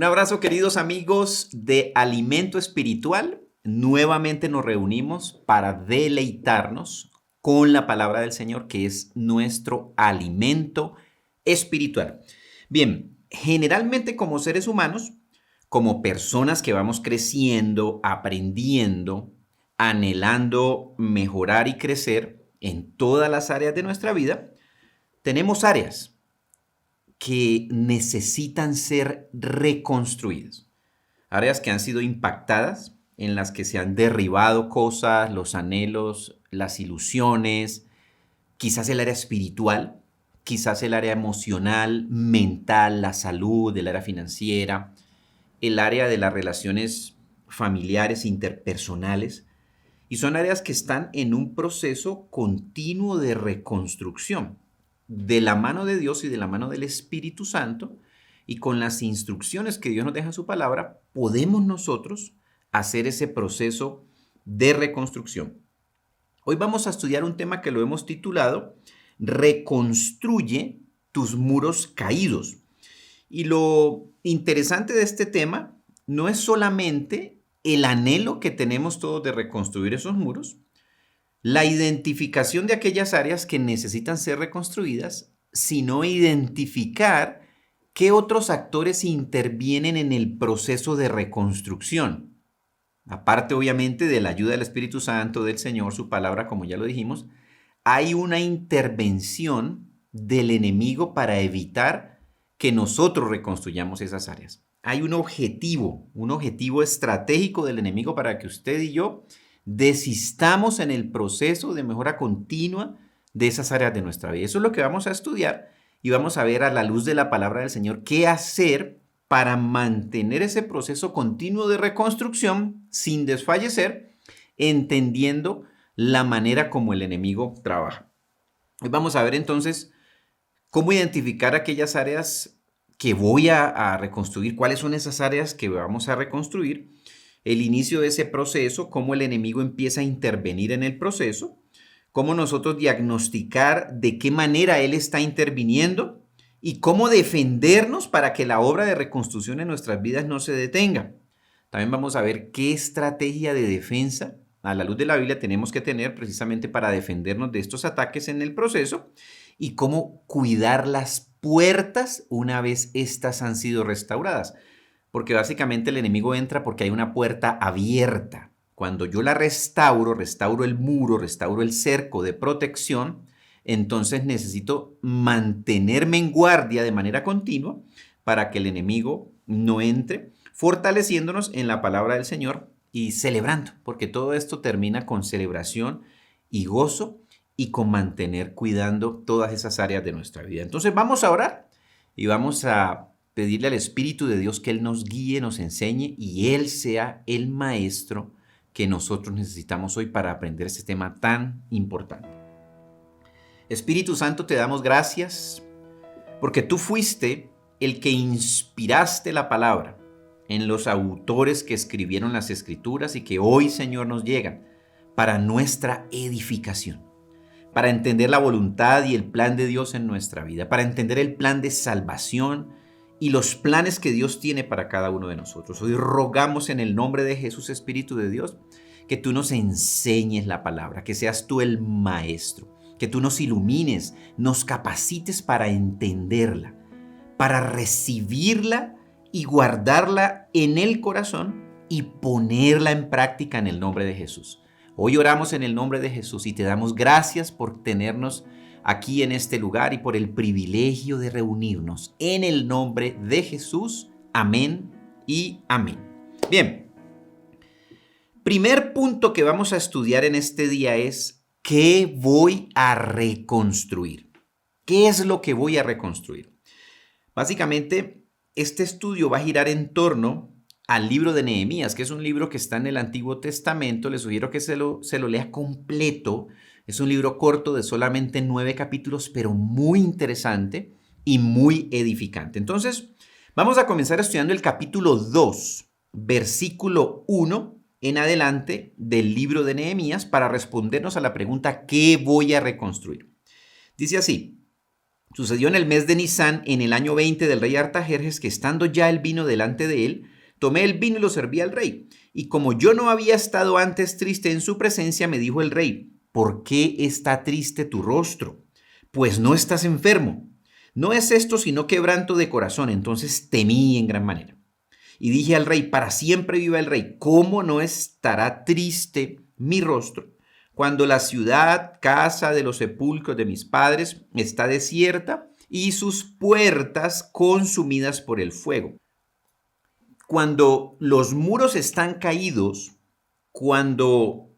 abrazo, queridos amigos de Alimento Espiritual. Nuevamente nos reunimos para deleitarnos con la palabra del Señor, que es nuestro alimento espiritual. Bien, generalmente como seres humanos, como personas que vamos creciendo, aprendiendo, anhelando mejorar y crecer en todas las áreas de nuestra vida, tenemos áreas que necesitan ser reconstruidas. Áreas que han sido impactadas, en las que se han derribado cosas, los anhelos, las ilusiones, quizás el área espiritual, quizás el área emocional, mental, la salud, el área financiera, el área de las relaciones familiares, interpersonales, y son áreas que están en un proceso continuo de reconstrucción de la mano de Dios y de la mano del Espíritu Santo, y con las instrucciones que Dios nos deja en su palabra, podemos nosotros hacer ese proceso de reconstrucción. Hoy vamos a estudiar un tema que lo hemos titulado Reconstruye tus muros caídos. Y lo interesante de este tema no es solamente el anhelo que tenemos todos de reconstruir esos muros, la identificación de aquellas áreas que necesitan ser reconstruidas, sino identificar qué otros actores intervienen en el proceso de reconstrucción. Aparte, obviamente, de la ayuda del Espíritu Santo, del Señor, su palabra, como ya lo dijimos, hay una intervención del enemigo para evitar que nosotros reconstruyamos esas áreas. Hay un objetivo estratégico del enemigo para que usted y yo desistamos en el proceso de mejora continua de esas áreas de nuestra vida. Eso es lo que vamos a estudiar y vamos a ver a la luz de la palabra del Señor qué hacer para mantener ese proceso continuo de reconstrucción sin desfallecer, entendiendo la manera como el enemigo trabaja. Hoy vamos a ver entonces cómo identificar aquellas áreas que voy a reconstruir, cuáles son esas áreas que vamos a reconstruir, el inicio de ese proceso, cómo el enemigo empieza a intervenir en el proceso, cómo nosotros diagnosticar de qué manera él está interviniendo y cómo defendernos para que la obra de reconstrucción en nuestras vidas no se detenga. También vamos a ver qué estrategia de defensa a la luz de la Biblia tenemos que tener precisamente para defendernos de estos ataques en el proceso y cómo cuidar las puertas una vez estas han sido restauradas. Porque básicamente el enemigo entra porque hay una puerta abierta. Cuando yo la restauro el muro, restauro el cerco de protección, entonces necesito mantenerme en guardia de manera continua para que el enemigo no entre, fortaleciéndonos en la palabra del Señor y celebrando, porque todo esto termina con celebración y gozo y con mantener cuidando todas esas áreas de nuestra vida. Entonces vamos a orar y vamos a pedirle al Espíritu de Dios que Él nos guíe, nos enseñe y Él sea el maestro que nosotros necesitamos hoy para aprender este tema tan importante. Espíritu Santo, te damos gracias porque tú fuiste el que inspiraste la palabra en los autores que escribieron las Escrituras y que hoy, Señor, nos llegan para nuestra edificación, para entender la voluntad y el plan de Dios en nuestra vida, para entender el plan de salvación y los planes que Dios tiene para cada uno de nosotros. Hoy rogamos en el nombre de Jesús, Espíritu de Dios, que tú nos enseñes la palabra, que seas tú el maestro, que tú nos ilumines, nos capacites para entenderla, para recibirla y guardarla en el corazón y ponerla en práctica en el nombre de Jesús. Hoy oramos en el nombre de Jesús y te damos gracias por tenernos aquí en este lugar y por el privilegio de reunirnos en el nombre de Jesús. Amén y amén. Bien, primer punto que vamos a estudiar en este día es ¿qué voy a reconstruir? ¿Qué es lo que voy a reconstruir? Básicamente, este estudio va a girar en torno al libro de Nehemías, que es un libro que está en el Antiguo Testamento. Les sugiero que se lo lea completo. Es un libro corto de solamente 9 capítulos, pero muy interesante y muy edificante. Entonces, vamos a comenzar estudiando el capítulo 2, versículo 1 en adelante del libro de Nehemías para respondernos a la pregunta ¿qué voy a reconstruir? Dice así, Sucedió en el mes de Nisán, en el año 20 del rey Artajerjes, que estando ya el vino delante de él, tomé el vino y lo serví al rey. Y como yo no había estado antes triste en su presencia, me dijo el rey: ¿por qué está triste tu rostro? Pues no estás enfermo. No es esto sino quebranto de corazón. Entonces temí en gran manera. Y dije al rey: para siempre viva el rey. ¿Cómo no estará triste mi rostro cuando la ciudad, casa de los sepulcros de mis padres, está desierta y sus puertas consumidas por el fuego? Cuando los muros están caídos, cuando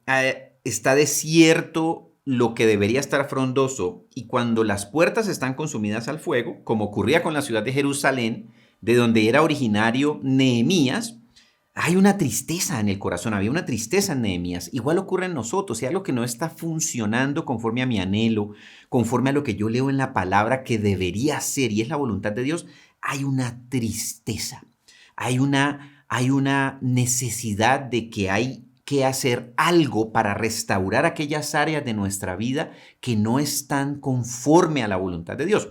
está desierto lo que debería estar frondoso y cuando las puertas están consumidas al fuego, como ocurría con la ciudad de Jerusalén, de donde era originario Nehemías, hay una tristeza en el corazón, había una tristeza en Nehemías. Igual ocurre en nosotros, si algo que no está funcionando conforme a mi anhelo, conforme a lo que yo leo en la palabra que debería ser y es la voluntad de Dios, hay una tristeza, hay una necesidad de que hay que hacer algo para restaurar aquellas áreas de nuestra vida que no están conforme a la voluntad de Dios.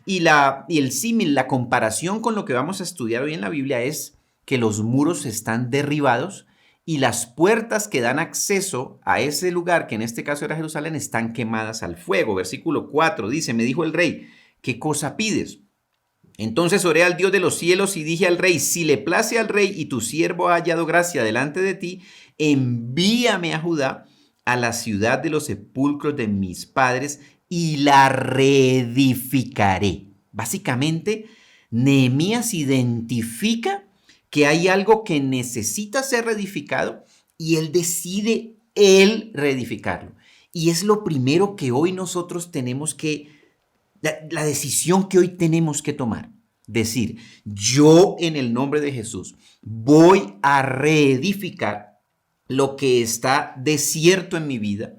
Y el símil, la comparación con lo que vamos a estudiar hoy en la Biblia es que los muros están derribados y las puertas que dan acceso a ese lugar, que en este caso era Jerusalén, están quemadas al fuego. Versículo 4 dice: me dijo el rey: ¿qué cosa pides? Entonces oré al Dios de los cielos y dije al rey: si le place al rey y tu siervo ha hallado gracia delante de ti, envíame a Judá, a la ciudad de los sepulcros de mis padres, y la reedificaré. Básicamente, Nehemías identifica que hay algo que necesita ser reedificado y él decide reedificarlo. Y es lo primero que hoy nosotros tenemos que, la decisión que hoy tenemos que tomar. Decir: yo en el nombre de Jesús voy a reedificar lo que está desierto en mi vida,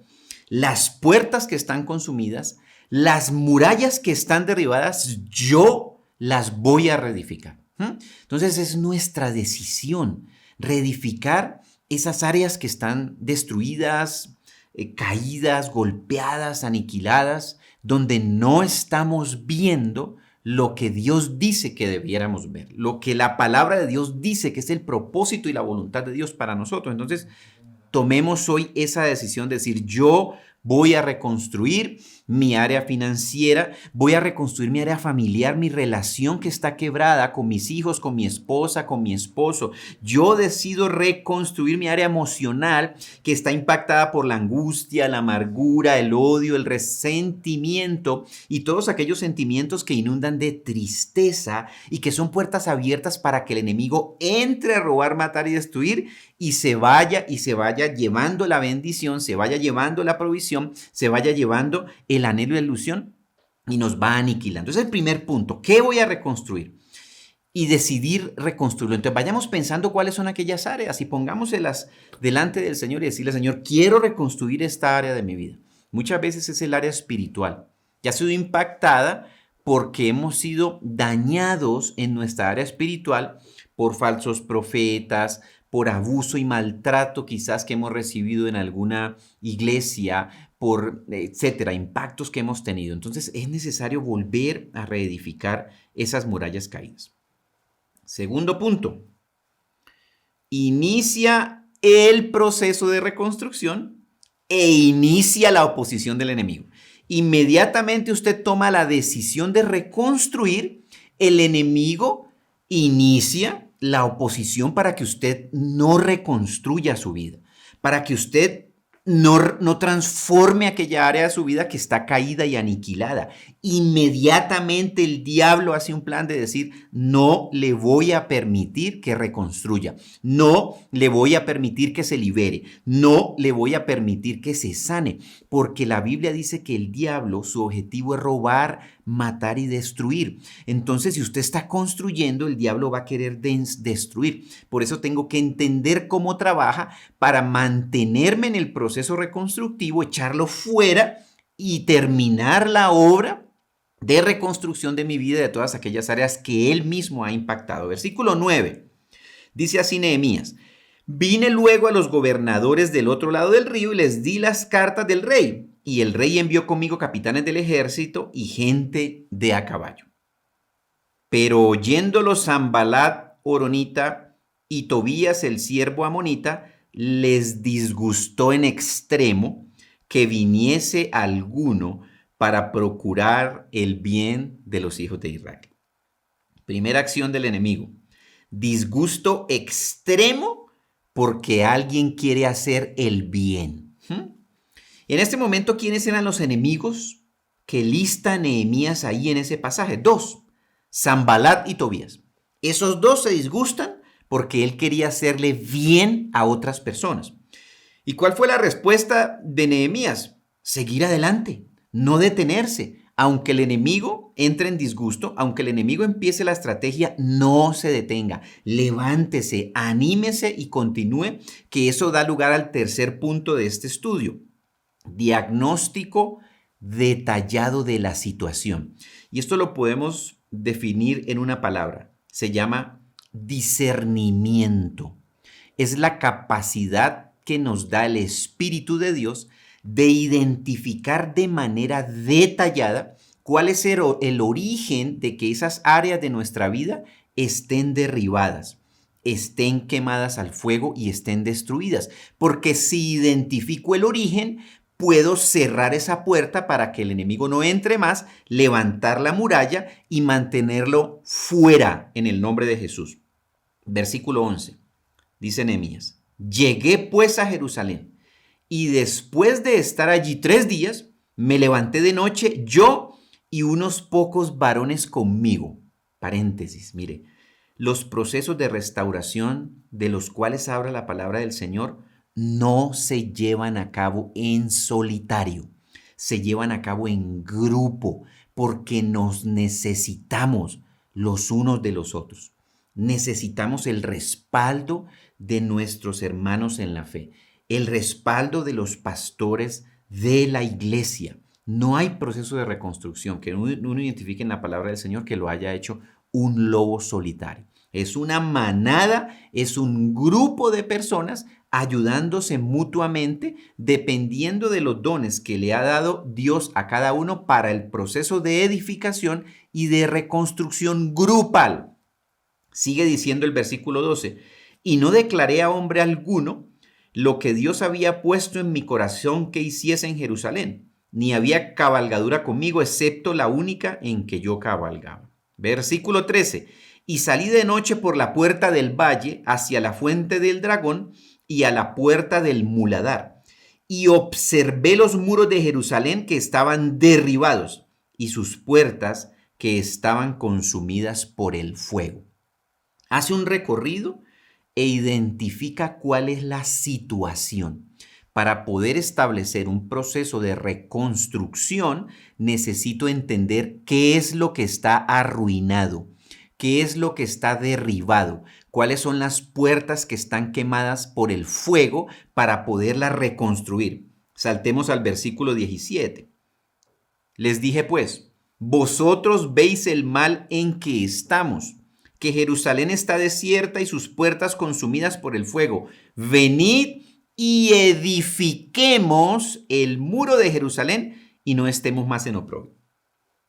las puertas que están consumidas, las murallas que están derribadas, yo las voy a reedificar. Entonces es nuestra decisión reedificar esas áreas que están destruidas, caídas, golpeadas, aniquiladas, donde no estamos viendo lo que Dios dice que debiéramos ver, lo que la palabra de Dios dice que es el propósito y la voluntad de Dios para nosotros. Entonces, tomemos hoy esa decisión de decir: yo voy a reconstruir mi área financiera, voy a reconstruir mi área familiar, mi relación que está quebrada con mis hijos, con mi esposa, con mi esposo. Yo decido reconstruir mi área emocional que está impactada por la angustia, la amargura, el odio, el resentimiento y todos aquellos sentimientos que inundan de tristeza y que son puertas abiertas para que el enemigo entre a robar, matar y destruir y se vaya llevando la bendición, se vaya llevando la provisión, se vaya llevando el anhelo y la ilusión y nos va aniquilando. Ese es el primer punto. ¿Qué voy a reconstruir? Y decidir reconstruirlo. Entonces vayamos pensando cuáles son aquellas áreas y pongámoselas delante del Señor y decirle: Señor, quiero reconstruir esta área de mi vida. Muchas veces es el área espiritual. Ya ha sido impactada porque hemos sido dañados en nuestra área espiritual por falsos profetas, por abuso y maltrato quizás que hemos recibido en alguna iglesia, por etcétera, impactos que hemos tenido. Entonces es necesario volver a reedificar esas murallas caídas. Segundo punto, inicia el proceso de reconstrucción e inicia la oposición del enemigo. Inmediatamente usted toma la decisión de reconstruir, el enemigo inicia la oposición para que usted no reconstruya su vida, para que usted no transforme aquella área de su vida que está caída y aniquilada. Inmediatamente el diablo hace un plan de decir: no le voy a permitir que reconstruya, no le voy a permitir que se libere, no le voy a permitir que se sane, porque la Biblia dice que el diablo, su objetivo es robar, matar y destruir. Entonces, si usted está construyendo, el diablo va a querer destruir. Por eso tengo que entender cómo trabaja para mantenerme en el proceso reconstructivo, echarlo fuera y terminar la obra de reconstrucción de mi vida, de todas aquellas áreas que él mismo ha impactado. Versículo 9. Dice así Nehemías: vine luego a los gobernadores del otro lado del río y les di las cartas del rey. y el rey envió conmigo capitanes del ejército y gente de a caballo. Pero oyéndolo Sanballat horonita y Tobías el siervo amonita, les disgustó en extremo que viniese alguno para procurar el bien de los hijos de Israel. Primera acción del enemigo: disgusto extremo porque alguien quiere hacer el bien. En este momento, ¿quiénes eran los enemigos que lista Nehemías ahí en ese pasaje? Dos: Sanballat y Tobías. Esos dos se disgustan porque él quería hacerle bien a otras personas. ¿Y cuál fue la respuesta de Nehemías? Seguir adelante, no detenerse. Aunque el enemigo entre en disgusto, aunque el enemigo empiece la estrategia, no se detenga. Levántese, anímese y continúe, que eso da lugar al tercer punto de este estudio: diagnóstico detallado de la situación. Y esto lo podemos definir en una palabra. Se llama discernimiento. Es la capacidad que nos da el Espíritu de Dios de identificar de manera detallada cuál es el origen de que esas áreas de nuestra vida estén derribadas, estén quemadas al fuego y estén destruidas. Porque si identifico el origen, puedo cerrar esa puerta para que el enemigo no entre más, levantar la muralla y mantenerlo fuera en el nombre de Jesús. Versículo 11. Dice Nehemías: llegué pues a Jerusalén, y después de estar allí 3 días, me levanté de noche, yo y unos pocos varones conmigo. Paréntesis, mire, los procesos de restauración de los cuales habla la palabra del Señor no se llevan a cabo en solitario, se llevan a cabo en grupo, porque nos necesitamos los unos de los otros. Necesitamos el respaldo de nuestros hermanos en la fe, el respaldo de los pastores de la iglesia. No hay proceso de reconstrucción que uno identifique en la palabra del Señor que lo haya hecho un lobo solitario. Es una manada, es un grupo de personas ayudándose mutuamente, dependiendo de los dones que le ha dado Dios a cada uno para el proceso de edificación y de reconstrucción grupal. Sigue diciendo el versículo 12: y no declaré a hombre alguno lo que Dios había puesto en mi corazón que hiciese en Jerusalén, ni había cabalgadura conmigo, excepto la única en que yo cabalgaba. Versículo 13: y salí de noche por la puerta del valle hacia la fuente del dragón y a la puerta del muladar, y observé los muros de Jerusalén que estaban derribados y sus puertas que estaban consumidas por el fuego. Hace un recorrido e identifica cuál es la situación. Para poder establecer un proceso de reconstrucción, necesito entender qué es lo que está arruinado, qué es lo que está derribado, cuáles son las puertas que están quemadas por el fuego para poderlas reconstruir. Saltemos al versículo 17. Les dije pues: vosotros veis el mal en que estamos, que Jerusalén está desierta y sus puertas consumidas por el fuego. Venid y edifiquemos el muro de Jerusalén y no estemos más en oprobio.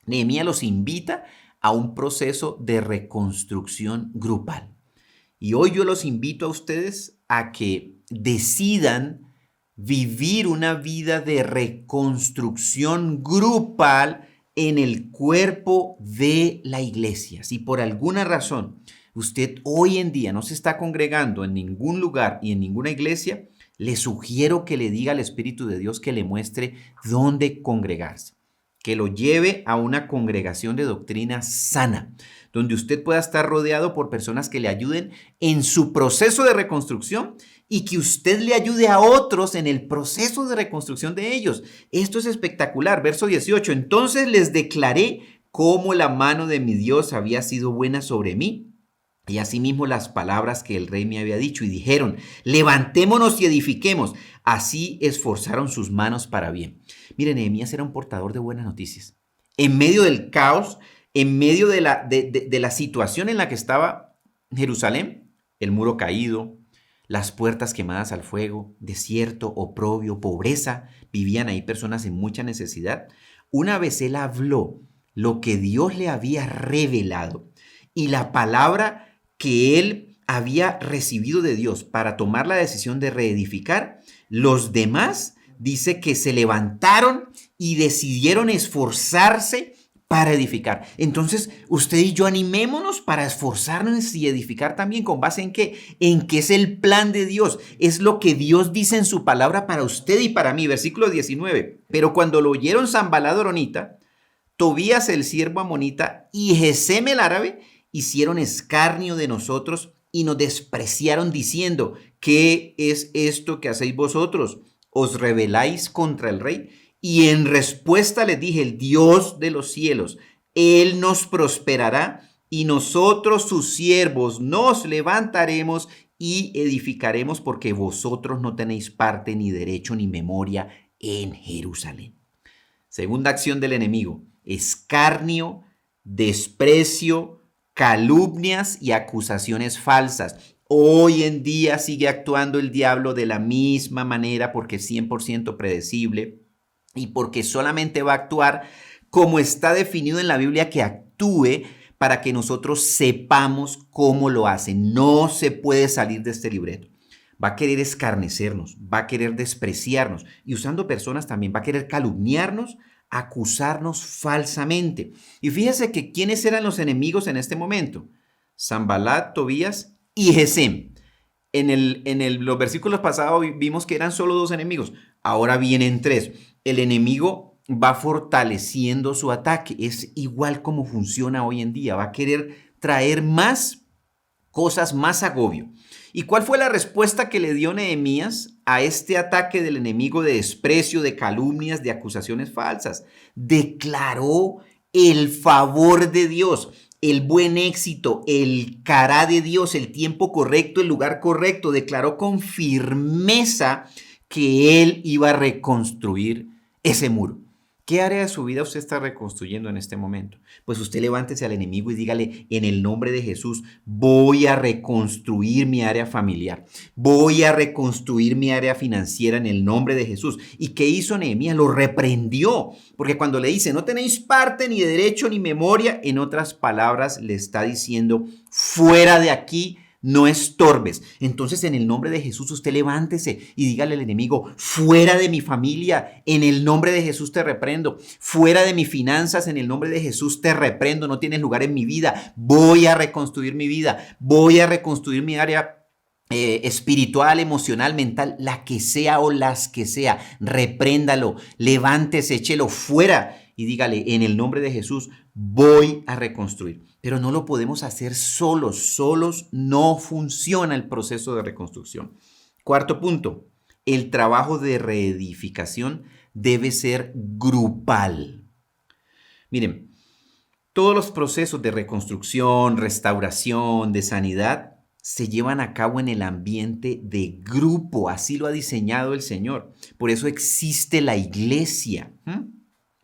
Nehemías los invita a un proceso de reconstrucción grupal. Y hoy yo los invito a ustedes a que decidan vivir una vida de reconstrucción grupal en el cuerpo de la iglesia. Si por alguna razón usted hoy en día no se está congregando en ningún lugar y en ninguna iglesia, le sugiero que le diga al Espíritu de Dios que le muestre dónde congregarse, que lo lleve a una congregación de doctrina sana, donde usted pueda estar rodeado por personas que le ayuden en su proceso de reconstrucción y que usted le ayude a otros en el proceso de reconstrucción de ellos. Esto es espectacular. Verso 18. Entonces les declaré cómo la mano de mi Dios había sido buena sobre mí, y asimismo las palabras que el rey me había dicho, y dijeron: levantémonos y edifiquemos. Así esforzaron sus manos para bien. Miren, Nehemías era un portador de buenas noticias. En medio del caos, en medio de la situación en la que estaba Jerusalén, el muro caído, las puertas quemadas al fuego, desierto, oprobio, pobreza, vivían ahí personas en mucha necesidad. Una vez él habló lo que Dios le había revelado y la palabra que él había recibido de Dios para tomar la decisión de reedificar, los demás dice que se levantaron y decidieron esforzarse para edificar. Entonces, usted y yo animémonos para esforzarnos y edificar también. ¿Con base en qué? En que es el plan de Dios. Es lo que Dios dice en su palabra para usted y para mí. Versículo 19. Pero cuando lo oyeron Sanballat horonita, Tobías el siervo amonita y Gesem el árabe, hicieron escarnio de nosotros y nos despreciaron diciendo: ¿qué es esto que hacéis vosotros? ¿Os rebeláis contra el rey? Y en respuesta les dije: el Dios de los cielos, Él nos prosperará y nosotros sus siervos nos levantaremos y edificaremos, porque vosotros no tenéis parte ni derecho ni memoria en Jerusalén. Segunda acción del enemigo: escarnio, desprecio, calumnias y acusaciones falsas. Hoy en día sigue actuando el diablo de la misma manera, porque es 100% predecible y porque solamente va a actuar como está definido en la Biblia que actúe, para que nosotros sepamos cómo lo hace. No se puede salir de este libreto. Va a querer escarnecernos, va a querer despreciarnos y, usando personas también, va a querer calumniarnos, acusarnos falsamente. Y fíjese que ¿quiénes eran los enemigos en este momento? Sanballat, Tobías y Gesem. Los versículos pasados vimos que eran solo 2 enemigos. Ahora vienen 3. El enemigo va fortaleciendo su ataque. Es igual como funciona hoy en día. Va a querer traer más cosas, más agobio. ¿Y cuál fue la respuesta que le dio Nehemías a este ataque del enemigo de desprecio, de calumnias, de acusaciones falsas? Declaró el favor de Dios, el buen éxito, el cará de Dios, el tiempo correcto, el lugar correcto. Declaró con firmeza que él iba a reconstruir ese muro. ¿Qué área de su vida usted está reconstruyendo en este momento? Pues usted levántese al enemigo y dígale: en el nombre de Jesús, voy a reconstruir mi área familiar. Voy a reconstruir mi área financiera en el nombre de Jesús. ¿Y qué hizo Nehemías? Lo reprendió. Porque cuando le dice: no tenéis parte, ni derecho, ni memoria, en otras palabras, le está diciendo: fuera de aquí, no estorbes. Entonces, en el nombre de Jesús, usted levántese y dígale al enemigo: fuera de mi familia, en el nombre de Jesús te reprendo. Fuera de mis finanzas, en el nombre de Jesús te reprendo. No tienes lugar en mi vida. Voy a reconstruir mi vida. Voy a reconstruir mi área espiritual, emocional, mental, la que sea o las que sea. Repréndalo, levántese, échelo fuera y dígale: en el nombre de Jesús voy a reconstruir. Pero no lo podemos hacer solos. Solos no funciona el proceso de reconstrucción. Cuarto punto: el trabajo de reedificación debe ser grupal. Miren, todos los procesos de reconstrucción, restauración, de sanidad se llevan a cabo en el ambiente de grupo. Así lo ha diseñado el Señor. Por eso existe la iglesia.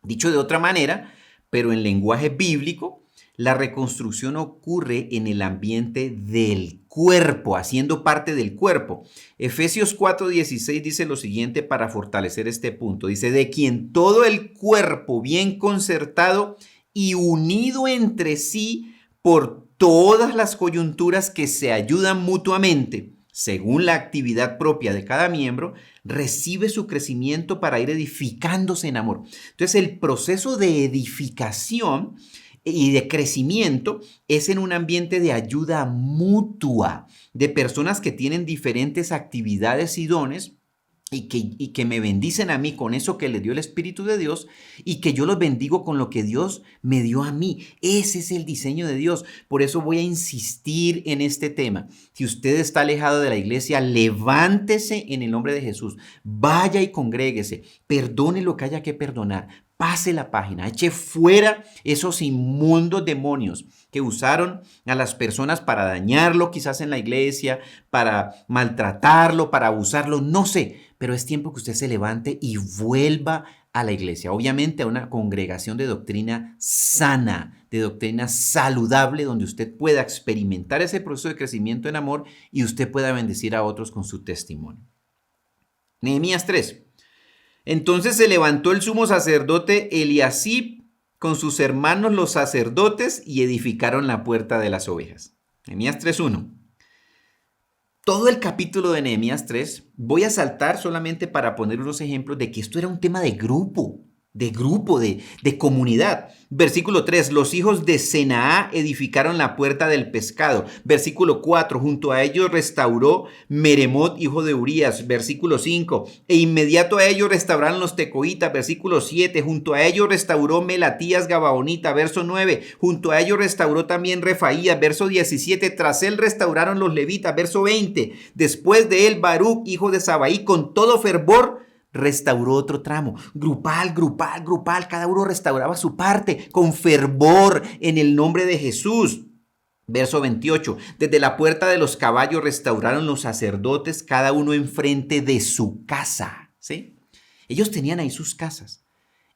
Dicho de otra manera, pero en lenguaje bíblico, la reconstrucción ocurre en el ambiente del cuerpo, haciendo parte del cuerpo. Efesios 4:16 dice lo siguiente para fortalecer este punto. Dice: de quien todo el cuerpo bien concertado y unido entre sí por todas las coyunturas que se ayudan mutuamente, según la actividad propia de cada miembro, recibe su crecimiento para ir edificándose en amor. Entonces, el proceso de edificación y de crecimiento es en un ambiente de ayuda mutua, de personas que tienen diferentes actividades y dones y que me bendicen a mí con eso que le dio el Espíritu de Dios, y que yo los bendigo con lo que Dios me dio a mí. Ese es el diseño de Dios. Por eso voy a insistir en este tema. Si usted está alejado de la iglesia, levántese en el nombre de Jesús. Vaya y congréguese. Perdone lo que haya que perdonar. Pase la página, eche fuera esos inmundos demonios que usaron a las personas para dañarlo, quizás en la iglesia, para maltratarlo, para abusarlo, no sé. Pero es tiempo que usted se levante y vuelva a la iglesia, obviamente a una congregación de doctrina sana, de doctrina saludable, donde usted pueda experimentar ese proceso de crecimiento en amor y usted pueda bendecir a otros con su testimonio. Nehemías 3. Entonces se levantó el sumo sacerdote Eliasib con sus hermanos los sacerdotes y edificaron la puerta de las ovejas. Nehemías 3:1. Todo el capítulo de Nehemías 3 voy a saltar solamente para poner unos ejemplos de que esto era un tema de grupo, de comunidad. Versículo 3, los hijos de Senaá edificaron la puerta del pescado. Versículo 4, junto a ellos restauró Meremot, hijo de Urías. Versículo 5, e inmediato a ellos restauraron los tecoitas. Versículo 7, junto a ellos restauró Melatías Gabaonita. Verso 9, junto a ellos restauró también Refaías. Verso 17, tras él restauraron los levitas. Verso 20, después de él Baruch, hijo de Sabai, con todo fervor restauró otro tramo, grupal, cada uno restauraba su parte con fervor en el nombre de Jesús. Verso 28, desde la puerta de los caballos restauraron los sacerdotes, cada uno enfrente de su casa, ¿sí? Ellos tenían ahí sus casas.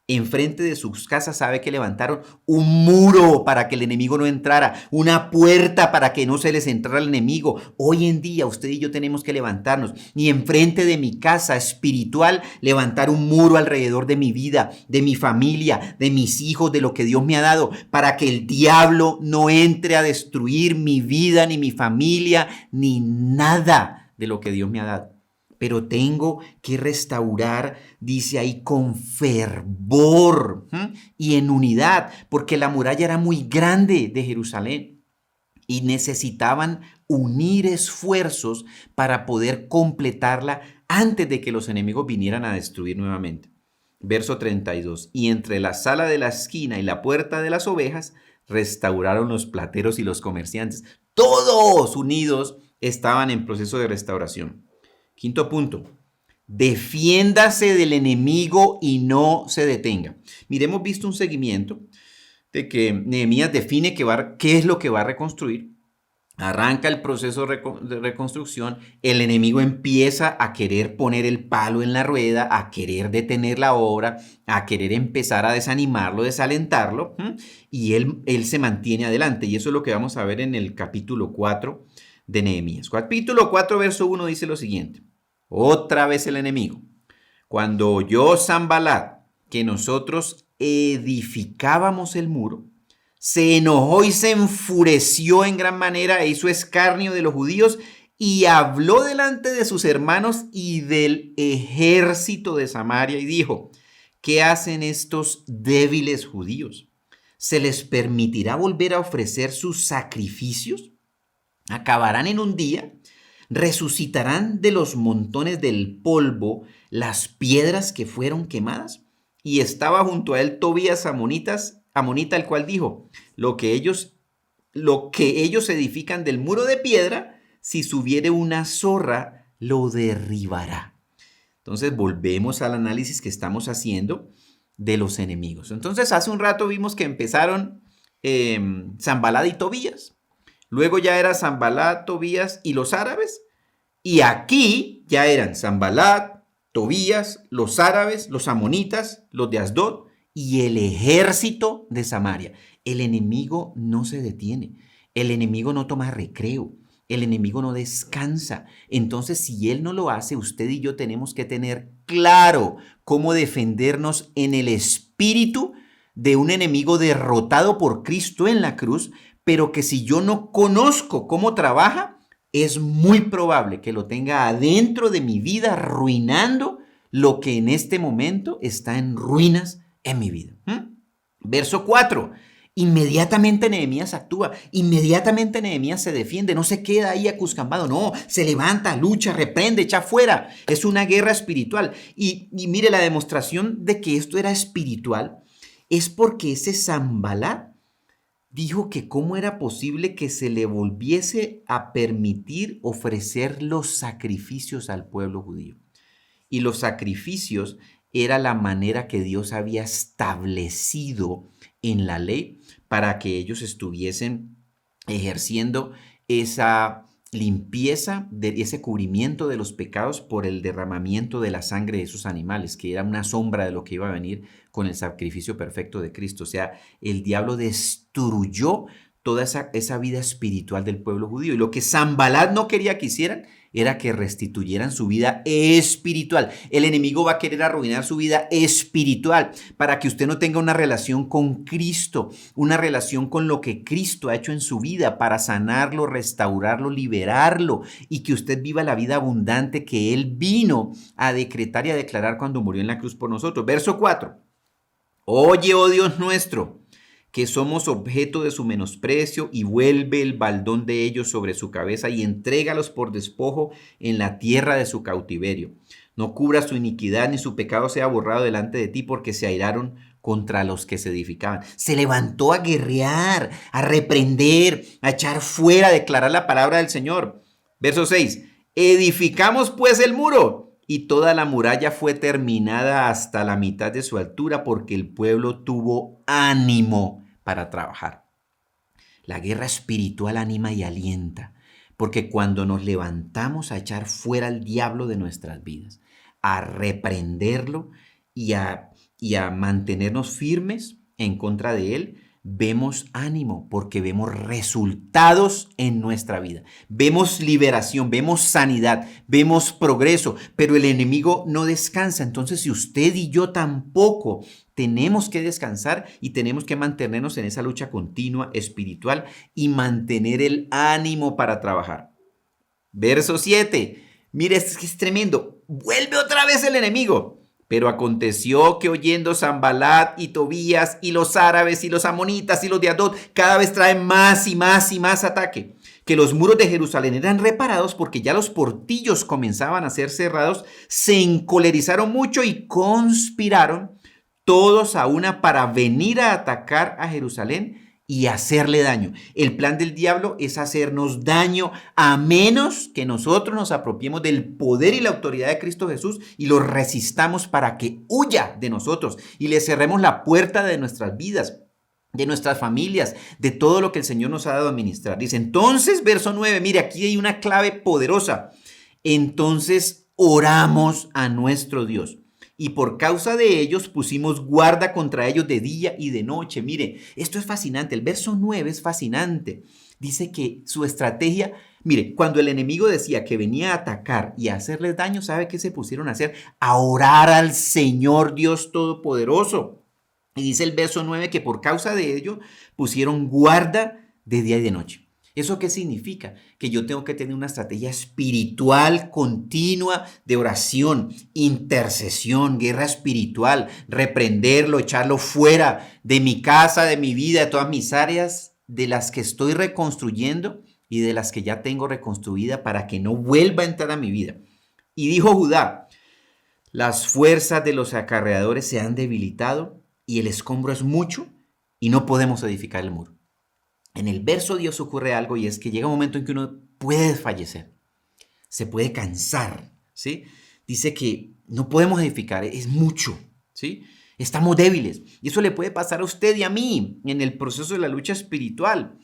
Enfrente de sus casas, sabe que levantaron un muro para que el enemigo no entrara, una puerta para que no se les entrara el enemigo. Hoy en día usted y yo tenemos que levantarnos y enfrente de mi casa espiritual levantar un muro alrededor de mi vida, de mi familia, de mis hijos, de lo que Dios me ha dado, para que el diablo no entre a destruir mi vida, ni mi familia, ni nada de lo que Dios me ha dado. Pero tengo que restaurar, dice ahí, con fervor y en unidad, porque la muralla era muy grande de Jerusalén y necesitaban unir esfuerzos para poder completarla antes de que los enemigos vinieran a destruir nuevamente. Verso 32, y entre la sala de la esquina y la puerta de las ovejas restauraron los plateros y los comerciantes. Todos unidos estaban en proceso de restauración. Quinto punto, defiéndase del enemigo y no se detenga. Mire, hemos visto un seguimiento de que Nehemías define qué es lo que va a reconstruir. Arranca el proceso de reconstrucción, el enemigo empieza a querer poner el palo en la rueda, a querer detener la obra, a querer empezar a desanimarlo, desalentarlo, y él se mantiene adelante. Y eso es lo que vamos a ver en el capítulo 4 de Nehemías. Capítulo 4, verso 1 dice lo siguiente. Otra vez el enemigo. Cuando oyó Sanbalat que nosotros edificábamos el muro, se enojó y se enfureció en gran manera e hizo escarnio de los judíos y habló delante de sus hermanos y del ejército de Samaria y dijo, ¿qué hacen estos débiles judíos? ¿Se les permitirá volver a ofrecer sus sacrificios? ¿Acabarán en un día? ¿Resucitarán de los montones del polvo las piedras que fueron quemadas? Y estaba junto a él Tobías amonita, el cual dijo, lo que ellos edifican del muro de piedra, si subiere una zorra, lo derribará. Entonces volvemos al análisis que estamos haciendo de los enemigos. Entonces hace un rato vimos que empezaron Sanbalat y Tobías. Luego ya era Sanbalat, Tobías y los árabes. Y aquí ya eran Sanbalat, Tobías, los árabes, los amonitas, los de Asdod y el ejército de Samaria. El enemigo no se detiene. El enemigo no toma recreo. El enemigo no descansa. Entonces, si él no lo hace, usted y yo tenemos que tener claro cómo defendernos en el espíritu de un enemigo derrotado por Cristo en la cruz, pero que si yo no conozco cómo trabaja, es muy probable que lo tenga adentro de mi vida, arruinando lo que en este momento está en ruinas en mi vida. Verso 4. Inmediatamente Nehemías actúa, inmediatamente Nehemías se defiende, no se queda ahí acuscambado, no, se levanta, lucha, reprende, echa fuera. Es una guerra espiritual. Y mire, la demostración de que esto era espiritual es porque ese Sanbalat dijo que cómo era posible que se le volviese a permitir ofrecer los sacrificios al pueblo judío. Y los sacrificios era la manera que Dios había establecido en la ley para que ellos estuviesen ejerciendo esa limpieza, de ese cubrimiento de los pecados por el derramamiento de la sangre de esos animales, que era una sombra de lo que iba a venir con el sacrificio perfecto de Cristo. O sea, el diablo destruyó toda esa vida espiritual del pueblo judío. Y lo que Sanbalat no quería que hicieran era que restituyeran su vida espiritual. El enemigo va a querer arruinar su vida espiritual para que usted no tenga una relación con Cristo, una relación con lo que Cristo ha hecho en su vida para sanarlo, restaurarlo, liberarlo y que usted viva la vida abundante que Él vino a decretar y a declarar cuando murió en la cruz por nosotros. Verso 4. Oye, oh Dios nuestro, que somos objeto de su menosprecio, y vuelve el baldón de ellos sobre su cabeza y entrégalos por despojo en la tierra de su cautiverio. No cubra su iniquidad ni su pecado sea borrado delante de ti, porque se airaron contra los que se edificaban. Se levantó a guerrear, a reprender, a echar fuera, a declarar la palabra del Señor. Verso 6. Edificamos pues el muro, y toda la muralla fue terminada hasta la mitad de su altura, porque el pueblo tuvo ánimo para trabajar. La guerra espiritual anima y alienta, porque cuando nos levantamos a echar fuera al diablo de nuestras vidas, a reprenderlo y a mantenernos firmes en contra de él, vemos ánimo porque vemos resultados en nuestra vida. Vemos liberación, vemos sanidad, vemos progreso, pero el enemigo no descansa. Entonces, si usted y yo tampoco tenemos que descansar y tenemos que mantenernos en esa lucha continua espiritual y mantener el ánimo para trabajar. Verso 7. Mire, es tremendo. Vuelve otra vez el enemigo. Pero aconteció que oyendo Sanbalat y Tobías y los árabes y los amonitas y los de Adad cada vez traen más y más y más ataque, que los muros de Jerusalén eran reparados porque ya los portillos comenzaban a ser cerrados, se encolerizaron mucho y conspiraron todos a una para venir a atacar a Jerusalén y hacerle daño. El plan del diablo es hacernos daño a menos que nosotros nos apropiemos del poder y la autoridad de Cristo Jesús y lo resistamos para que huya de nosotros y le cerremos la puerta de nuestras vidas, de nuestras familias, de todo lo que el Señor nos ha dado a administrar. Dice entonces, verso 9, mire, aquí hay una clave poderosa. Entonces oramos a nuestro Dios, y por causa de ellos pusimos guarda contra ellos de día y de noche. Mire, esto es fascinante. El verso 9 es fascinante. Dice que su estrategia, mire, cuando el enemigo decía que venía a atacar y a hacerles daño, ¿sabe qué se pusieron a hacer? A orar al Señor Dios Todopoderoso. Y dice el verso 9 que por causa de ello pusieron guarda de día y de noche. ¿Eso qué significa? Que yo tengo que tener una estrategia espiritual continua de oración, intercesión, guerra espiritual, reprenderlo, echarlo fuera de mi casa, de mi vida, de todas mis áreas, de las que estoy reconstruyendo y de las que ya tengo reconstruida para que no vuelva a entrar a mi vida. Y dijo Judá, las fuerzas de los acarreadores se han debilitado y el escombro es mucho y no podemos edificar el muro. En el verso Dios ocurre algo y es que llega un momento en que uno puede fallecer, se puede cansar, ¿sí? Dice que no podemos edificar, es mucho, ¿sí? Estamos débiles y eso le puede pasar a usted y a mí en el proceso de la lucha espiritual.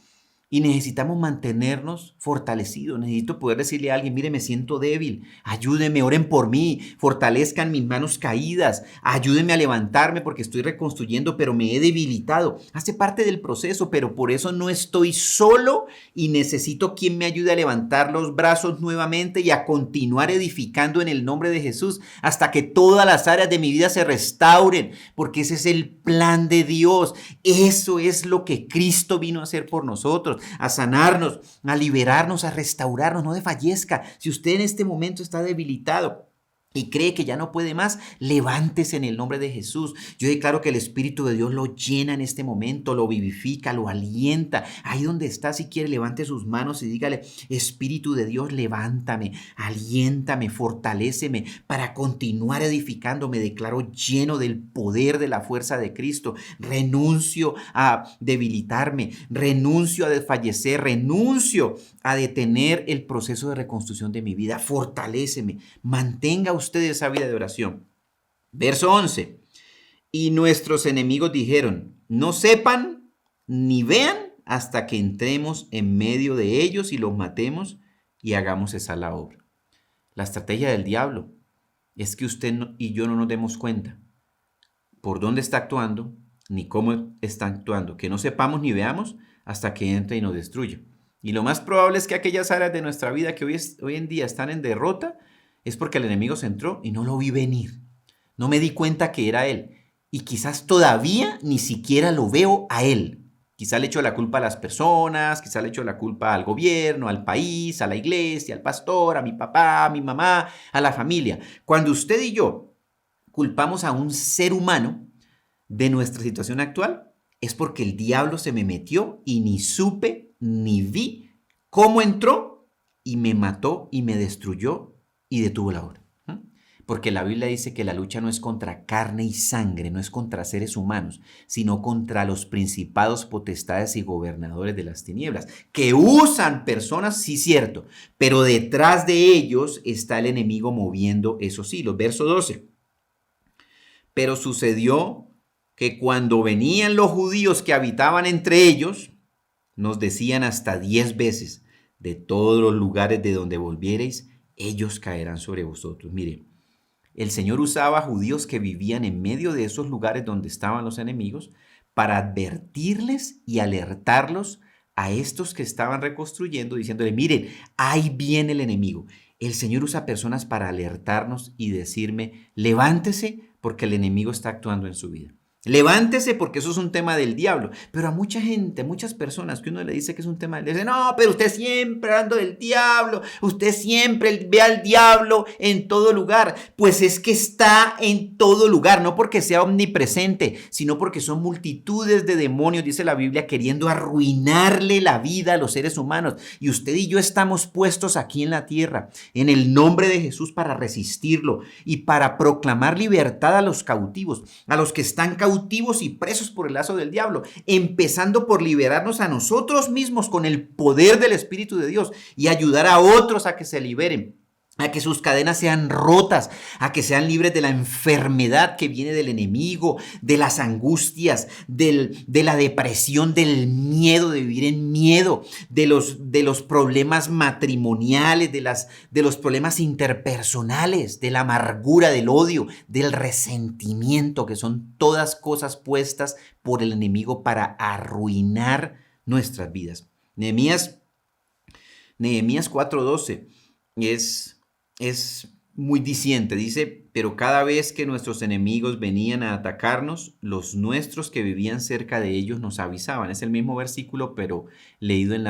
Y necesitamos mantenernos fortalecidos. Necesito poder decirle a alguien, mire, me siento débil, ayúdenme, oren por mí, fortalezcan mis manos caídas, ayúdenme a levantarme porque estoy reconstruyendo, pero me he debilitado. Hace parte del proceso, pero por eso no estoy solo y necesito quien me ayude a levantar los brazos nuevamente y a continuar edificando en el nombre de Jesús hasta que todas las áreas de mi vida se restauren, porque ese es el plan de Dios. Eso es lo que Cristo vino a hacer por nosotros. A sanarnos, a liberarnos, a restaurarnos. No desfallezca. Si usted en este momento está debilitado y cree que ya no puede más, levántese en el nombre de Jesús. Yo declaro que el Espíritu de Dios lo llena en este momento, lo vivifica, lo alienta. Ahí donde está, si quiere, levante sus manos y dígale, Espíritu de Dios, levántame, aliéntame, fortaléceme para continuar edificando. Me declaro lleno del poder de la fuerza de Cristo. Renuncio a debilitarme, renuncio a desfallecer, renuncio a detener el proceso de reconstrucción de mi vida. Fortaléceme, mantenga usted esa vida de oración. Verso 11. Y nuestros enemigos dijeron, no sepan ni vean hasta que entremos en medio de ellos y los matemos y hagamos esa la obra. La estrategia del diablo es que usted y yo no nos demos cuenta por dónde está actuando, ni cómo está actuando, que no sepamos ni veamos hasta que entre y nos destruya. Y lo más probable es que aquellas áreas de nuestra vida que hoy en día están en derrota es porque el enemigo se entró y no lo vi venir. No me di cuenta que era él. Y quizás todavía ni siquiera lo veo a él. Quizá le echo la culpa a las personas, quizá le echo la culpa al gobierno, al país, a la iglesia, al pastor, a mi papá, a mi mamá, a la familia. Cuando usted y yo culpamos a un ser humano de nuestra situación actual, es porque el diablo se me metió y ni supe ni vi cómo entró y me mató y me destruyó y detuvo la obra. Porque la Biblia dice que la lucha no es contra carne y sangre, no es contra seres humanos, sino contra los principados, potestades y gobernadores de las tinieblas, que usan personas, sí cierto, pero detrás de ellos está el enemigo moviendo esos hilos. Verso 12. Pero sucedió que cuando venían los judíos que habitaban entre ellos, nos decían hasta 10 veces, de todos los lugares de donde volviereis, ellos caerán sobre vosotros. Mire, el Señor usaba judíos que vivían en medio de esos lugares donde estaban los enemigos para advertirles y alertarlos a estos que estaban reconstruyendo, diciéndole, miren, ahí viene el enemigo. El Señor usa personas para alertarnos y decirme, levántese porque el enemigo está actuando en su vida. Levántese porque eso es un tema del diablo. Pero a mucha gente, a muchas personas que uno le dice que es un tema del diablo, dice, no, pero usted siempre hablando del diablo, usted siempre ve al diablo en todo lugar. Pues es que está en todo lugar, no porque sea omnipresente, sino porque son multitudes de demonios, dice la Biblia, queriendo arruinarle la vida a los seres humanos. Y usted y yo estamos puestos aquí en la tierra, en el nombre de Jesús, para resistirlo y para proclamar libertad a los cautivos, a los que están cautivos y presos por el lazo del diablo, empezando por liberarnos a nosotros mismos con el poder del Espíritu de Dios y ayudar a otros a que se liberen, a que sus cadenas sean rotas, a que sean libres de la enfermedad que viene del enemigo, de las angustias, de la depresión, del miedo, de vivir en miedo, de los problemas matrimoniales, de los problemas interpersonales, de la amargura, del odio, del resentimiento, que son todas cosas puestas por el enemigo para arruinar nuestras vidas. Nehemías 4:12 es muy diciente, dice, pero cada vez que nuestros enemigos venían a atacarnos, los nuestros que vivían cerca de ellos nos avisaban. Es el mismo versículo, pero leído en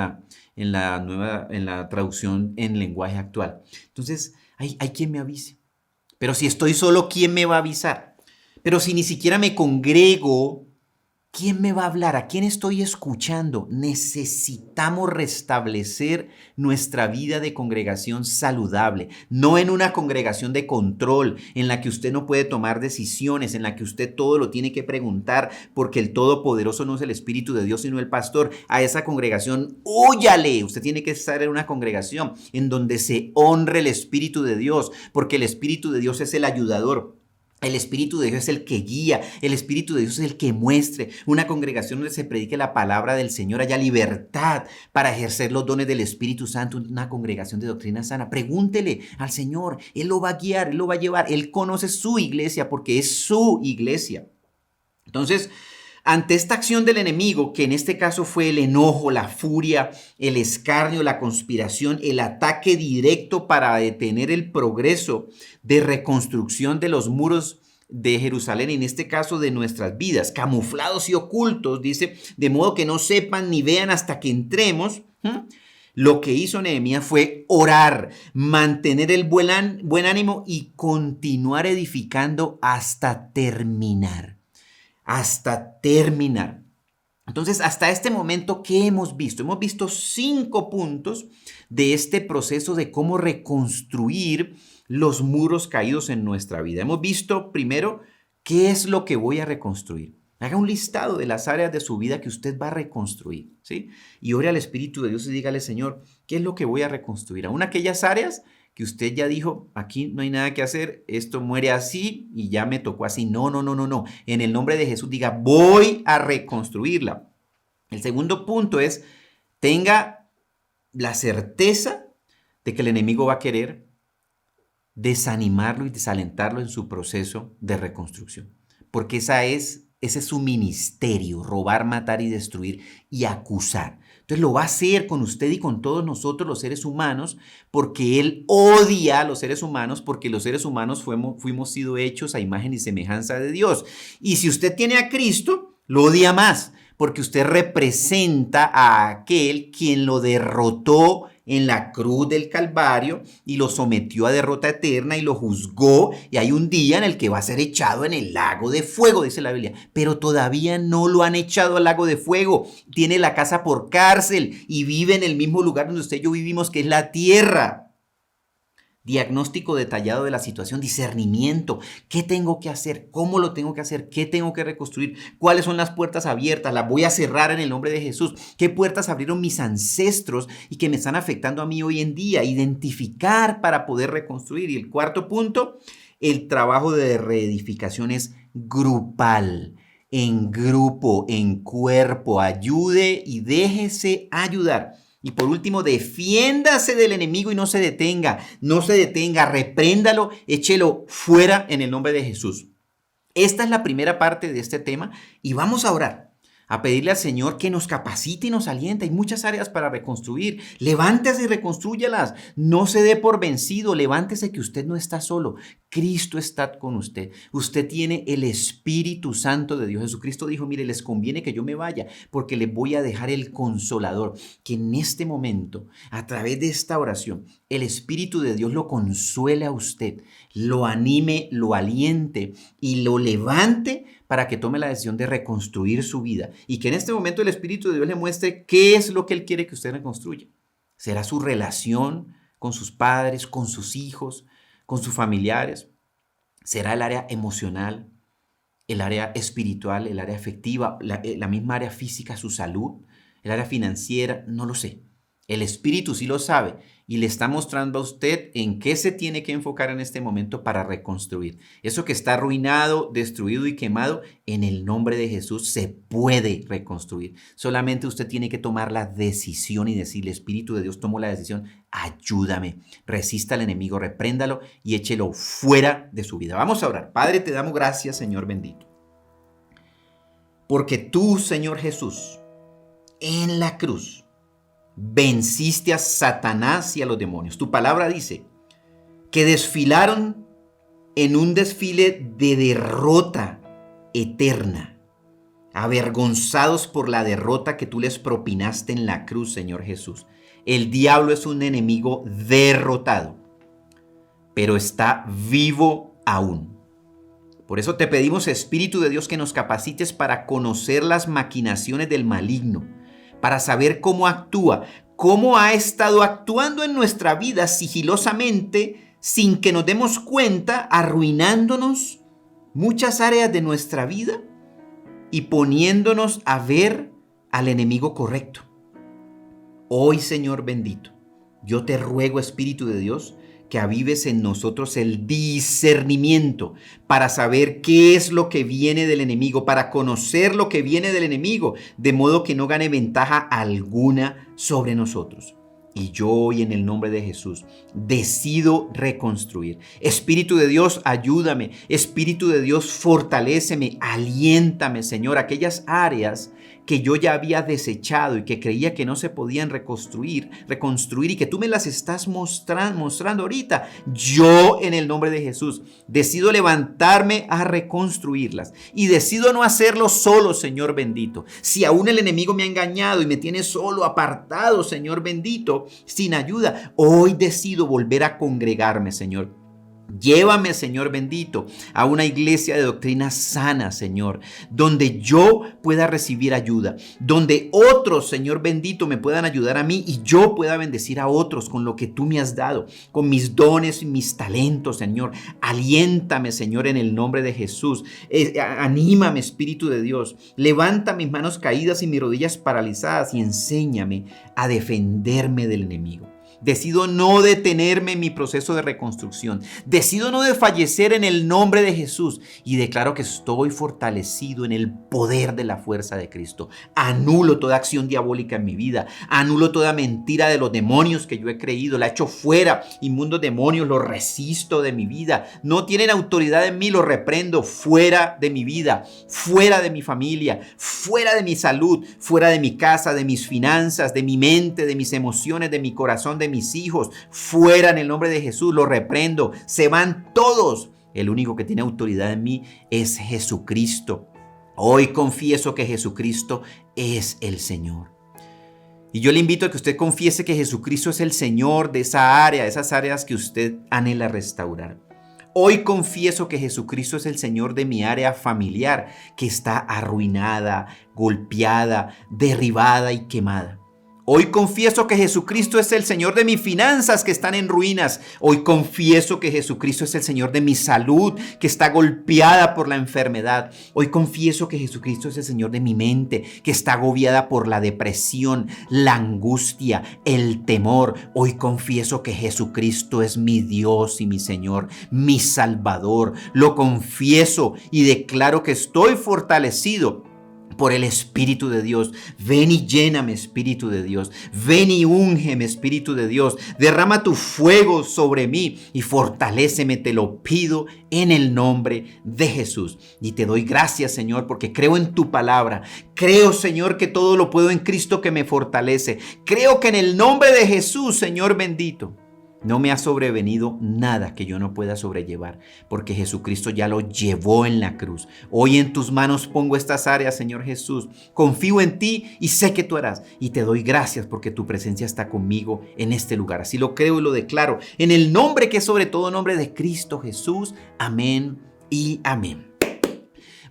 la traducción en lenguaje actual. Entonces, hay quien me avise. Pero si estoy solo, ¿quién me va a avisar? Pero si ni siquiera me congrego, ¿quién me va a hablar? ¿A quién estoy escuchando? Necesitamos restablecer nuestra vida de congregación saludable, no en una congregación de control, en la que usted no puede tomar decisiones, en la que usted todo lo tiene que preguntar, porque el Todopoderoso no es el Espíritu de Dios, sino el pastor. A esa congregación, óyale. Usted tiene que estar en una congregación en donde se honre el Espíritu de Dios, porque el Espíritu de Dios es el ayudador. El Espíritu de Dios es el que guía, el Espíritu de Dios es el que muestre. Una congregación donde se predique la palabra del Señor, haya libertad para ejercer los dones del Espíritu Santo, una congregación de doctrina sana. Pregúntele al Señor, Él lo va a guiar, Él lo va a llevar. Él conoce su iglesia porque es su iglesia. Entonces, ante esta acción del enemigo, que en este caso fue el enojo, la furia, el escarnio, la conspiración, el ataque directo para detener el progreso de reconstrucción de los muros de Jerusalén, en este caso de nuestras vidas, camuflados y ocultos, dice, de modo que no sepan ni vean hasta que entremos. Lo que hizo Nehemías fue orar, mantener el buen ánimo y continuar edificando hasta terminar. Hasta terminar. Entonces, hasta este momento, ¿qué hemos visto? Hemos visto 5 puntos de este proceso de cómo reconstruir los muros caídos en nuestra vida. Hemos visto primero qué es lo que voy a reconstruir. Haga un listado de las áreas de su vida que usted va a reconstruir, ¿sí? Y ore al Espíritu de Dios y dígale, Señor, ¿qué es lo que voy a reconstruir? Aún aquellas áreas que usted ya dijo, aquí no hay nada que hacer, esto muere así y ya me tocó así. No. En el nombre de Jesús diga, voy a reconstruirla. El segundo punto es, tenga la certeza de que el enemigo va a querer desanimarlo y desalentarlo en su proceso de reconstrucción. Porque ese es su ministerio: robar, matar y destruir y acusar. Entonces lo va a hacer con usted y con todos nosotros los seres humanos, porque Él odia a los seres humanos, porque los seres humanos fuimos sido hechos a imagen y semejanza de Dios. Y si usted tiene a Cristo, lo odia más, porque usted representa a aquel quien lo derrotó en la cruz del Calvario y lo sometió a derrota eterna y lo juzgó, y hay un día en el que va a ser echado en el lago de fuego, dice la Biblia, pero todavía no lo han echado al lago de fuego. Tiene la casa por cárcel y vive en el mismo lugar donde usted y yo vivimos, que es la tierra. Diagnóstico detallado de la situación, discernimiento. ¿Qué tengo que hacer? ¿Cómo lo tengo que hacer? ¿Qué tengo que reconstruir? ¿Cuáles son las puertas abiertas? ¿Las voy a cerrar en el nombre de Jesús? ¿Qué puertas abrieron mis ancestros y que me están afectando a mí hoy en día? Identificar para poder reconstruir. Y el cuarto punto, el trabajo de reedificación es grupal, en grupo, en cuerpo. Ayude y déjese ayudar. Y por último, defiéndase del enemigo y no se detenga, repréndalo, échelo fuera en el nombre de Jesús. Esta es la primera parte de este tema y vamos a orar, a pedirle al Señor que nos capacite y nos aliente. Hay muchas áreas para reconstruir. Levántese y reconstrúyalas. No se dé por vencido. Levántese, que usted no está solo. Cristo está con usted. Usted tiene el Espíritu Santo de Dios. Jesucristo dijo: mire, les conviene que yo me vaya, porque les voy a dejar el Consolador. Que en este momento, a través de esta oración, el Espíritu de Dios lo consuele a usted, lo anime, lo aliente y lo levante para que tome la decisión de reconstruir su vida, y que en este momento el Espíritu de Dios le muestre qué es lo que Él quiere que usted reconstruya. ¿Será su relación con sus padres, con sus hijos, con sus familiares? ¿Será el área emocional, el área espiritual, el área afectiva, la misma área física, su salud, el área financiera? No lo sé. El Espíritu sí lo sabe y le está mostrando a usted en qué se tiene que enfocar en este momento para reconstruir. Eso que está arruinado, destruido y quemado, en el nombre de Jesús se puede reconstruir. Solamente usted tiene que tomar la decisión y decirle: Espíritu de Dios, tomo la decisión, ayúdame. Resista al enemigo, repréndalo y échelo fuera de su vida. Vamos a orar. Padre, te damos gracias, Señor bendito, porque tú, Señor Jesús, en la cruz venciste a Satanás y a los demonios. Tu palabra dice que desfilaron en un desfile de derrota eterna, avergonzados por la derrota que tú les propinaste en la cruz, Señor Jesús. El diablo es un enemigo derrotado, pero está vivo aún. Por eso te pedimos, Espíritu de Dios, que nos capacites para conocer las maquinaciones del maligno, para saber cómo actúa, cómo ha estado actuando en nuestra vida sigilosamente, sin que nos demos cuenta, arruinándonos muchas áreas de nuestra vida y poniéndonos a ver al enemigo correcto. Hoy, Señor bendito, yo te ruego, Espíritu de Dios, que avives en nosotros el discernimiento para saber qué es lo que viene del enemigo, para conocer lo que viene del enemigo, de modo que no gane ventaja alguna sobre nosotros. Y yo hoy, en el nombre de Jesús, decido reconstruir. Espíritu de Dios, ayúdame. Espíritu de Dios, fortaléceme, aliéntame, Señor, aquellas áreas que yo ya había desechado y que creía que no se podían reconstruir y que tú me las estás mostrando ahorita. Yo, en el nombre de Jesús, decido levantarme a reconstruirlas y decido no hacerlo solo, Señor bendito. Si aún el enemigo me ha engañado y me tiene solo, apartado, Señor bendito, sin ayuda, hoy decido volver a congregarme, Señor. Llévame, Señor bendito, a una iglesia de doctrina sana, Señor, donde yo pueda recibir ayuda, donde otros, Señor bendito, me puedan ayudar a mí y yo pueda bendecir a otros con lo que tú me has dado, con mis dones y mis talentos, Señor. Aliéntame, Señor, en el nombre de Jesús. Anímame, Espíritu de Dios. Levanta mis manos caídas y mis rodillas paralizadas y enséñame a defenderme del enemigo. Decido no detenerme en mi proceso de reconstrucción. Decido no desfallecer en el nombre de Jesús y declaro que estoy fortalecido en el poder de la fuerza de Cristo. Anulo toda acción diabólica en mi vida. Anulo toda mentira de los demonios que yo he creído. La echo fuera. Inmundos demonios, los resisto de mi vida. No tienen autoridad en mí, los reprendo. Fuera de mi vida, fuera de mi familia, fuera de mi salud, fuera de mi casa, de mis finanzas, de mi mente, de mis emociones, de mi corazón, de mis hijos, fuera en el nombre de Jesús, los reprendo, se van todos. El único que tiene autoridad en mí es Jesucristo. Hoy confieso que Jesucristo es el Señor. Y yo le invito a que usted confiese que Jesucristo es el Señor de esa área, esas áreas que usted anhela restaurar. Hoy confieso que Jesucristo es el Señor de mi área familiar, que está arruinada, golpeada, derribada y quemada. Hoy confieso que Jesucristo es el Señor de mis finanzas que están en ruinas. Hoy confieso que Jesucristo es el Señor de mi salud que está golpeada por la enfermedad. Hoy confieso que Jesucristo es el Señor de mi mente que está agobiada por la depresión, la angustia, el temor. Hoy confieso que Jesucristo es mi Dios y mi Señor, mi Salvador. Lo confieso y declaro que estoy fortalecido por el Espíritu de Dios. Ven y lléname, Espíritu de Dios. Ven y úngeme, Espíritu de Dios. Derrama tu fuego sobre mí y fortaléceme, te lo pido en el nombre de Jesús. Y te doy gracias, Señor, porque creo en tu palabra. Creo, Señor, que todo lo puedo en Cristo que me fortalece. Creo que en el nombre de Jesús, Señor bendito, no me ha sobrevenido nada que yo no pueda sobrellevar, porque Jesucristo ya lo llevó en la cruz. Hoy en tus manos pongo estas áreas, Señor Jesús. Confío en ti y sé que tú harás. Y te doy gracias porque tu presencia está conmigo en este lugar. Así lo creo y lo declaro en el nombre que es sobre todo nombre de Cristo Jesús. Amén y amén.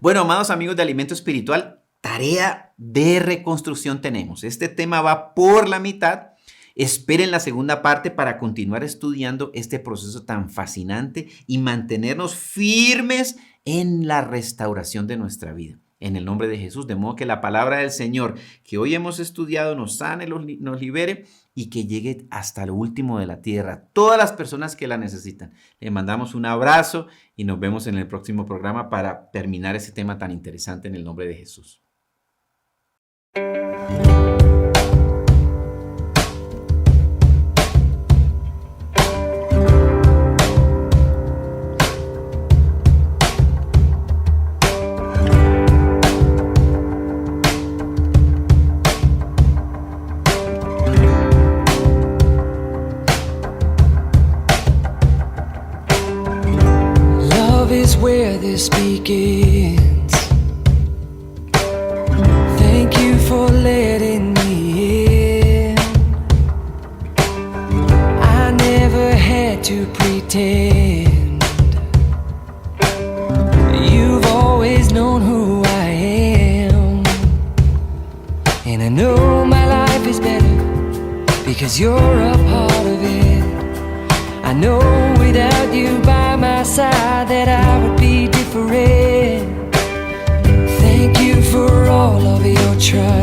Bueno, amados amigos de Alimento Espiritual, tarea de reconstrucción tenemos. Este tema va por la mitad. Esperen la segunda parte para continuar estudiando este proceso tan fascinante y mantenernos firmes en la restauración de nuestra vida. En el nombre de Jesús, de modo que la palabra del Señor que hoy hemos estudiado nos sane, nos libere y que llegue hasta lo último de la tierra. Todas las personas que la necesitan. Le mandamos un abrazo y nos vemos en el próximo programa para terminar ese tema tan interesante en el nombre de Jesús. Where this begins. Thank you for letting me in. I never had to pretend. You've always known who I am, and I know my life is better because you're a part of it. I know without you by my side that I would be different. Thank you for all of your trust.